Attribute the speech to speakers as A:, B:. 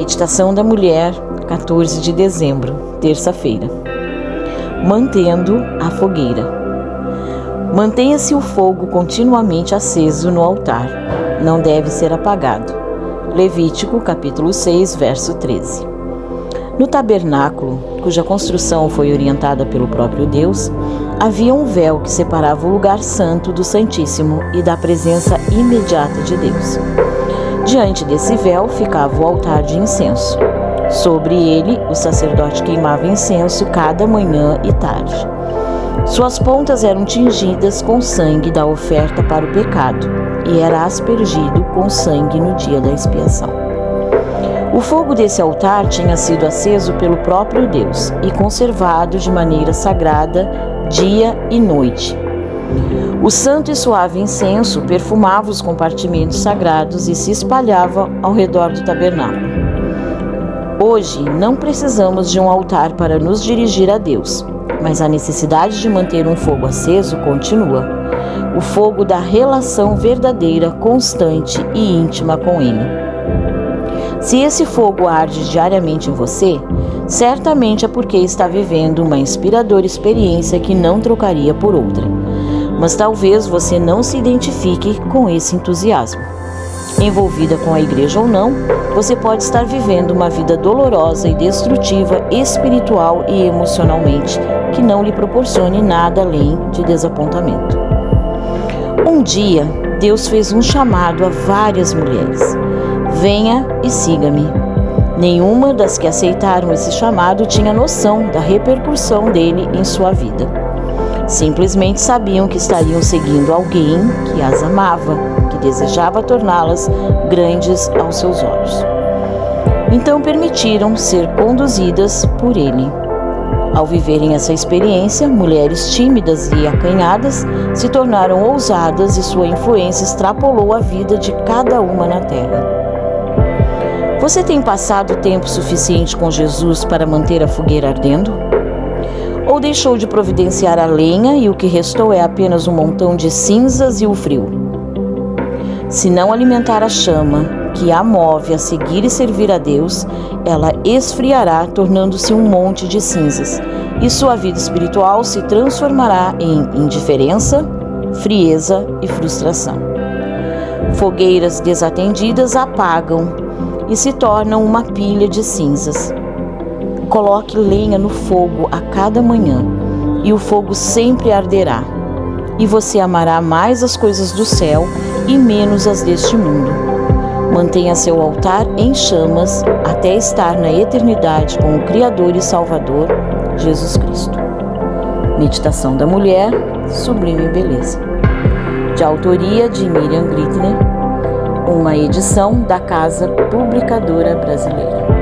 A: Meditação da Mulher, 14 de dezembro, terça-feira. Mantendo a fogueira. Mantenha-se o fogo continuamente aceso no altar. Não deve ser apagado. Levítico, capítulo 6, verso 13. No tabernáculo, cuja construção foi orientada pelo próprio Deus, havia um véu que separava o lugar santo do Santíssimo e da presença imediata de Deus. Diante desse véu ficava o altar de incenso. Sobre ele, o sacerdote queimava incenso cada manhã e tarde. Suas pontas eram tingidas com sangue da oferta para o pecado, e era aspergido com sangue no dia da expiação. O fogo desse altar tinha sido aceso pelo próprio Deus e conservado de maneira sagrada dia e noite. O santo e suave incenso perfumava os compartimentos sagrados e se espalhava ao redor do tabernáculo. Hoje, não precisamos de um altar para nos dirigir a Deus, mas a necessidade de manter um fogo aceso continua. O fogo da relação verdadeira, constante e íntima com Ele. Se esse fogo arde diariamente em você, certamente é porque está vivendo uma inspiradora experiência que não trocaria por outra. Mas talvez você não se identifique com esse entusiasmo. Envolvida com a igreja ou não, você pode estar vivendo uma vida dolorosa e destrutiva espiritual e emocionalmente, que não lhe proporcione nada além de desapontamento. Um dia, Deus fez um chamado a várias mulheres. Venha e siga-me. Nenhuma das que aceitaram esse chamado tinha noção da repercussão dele em sua vida. Simplesmente sabiam que estariam seguindo alguém que as amava, que desejava torná-las grandes aos seus olhos. Então permitiram ser conduzidas por ele. Ao viverem essa experiência, mulheres tímidas e acanhadas se tornaram ousadas e sua influência extrapolou a vida de cada uma na terra. Você tem passado tempo suficiente com Jesus para manter a fogueira ardendo? Ou deixou de providenciar a lenha e o que restou é apenas um montão de cinzas e o frio? Se não alimentar a chama que a move a seguir e servir a Deus, ela esfriará, tornando-se um monte de cinzas, e sua vida espiritual se transformará em indiferença, frieza e frustração. Fogueiras desatendidas apagam e se tornam uma pilha de cinzas. Coloque lenha no fogo a cada manhã, e o fogo sempre arderá, e você amará mais as coisas do céu e menos as deste mundo. Mantenha seu altar em chamas até estar na eternidade com o Criador e Salvador, Jesus Cristo. Meditação da Mulher, Sublime Beleza. De autoria de Miriam Grittner, uma edição da Casa Publicadora Brasileira.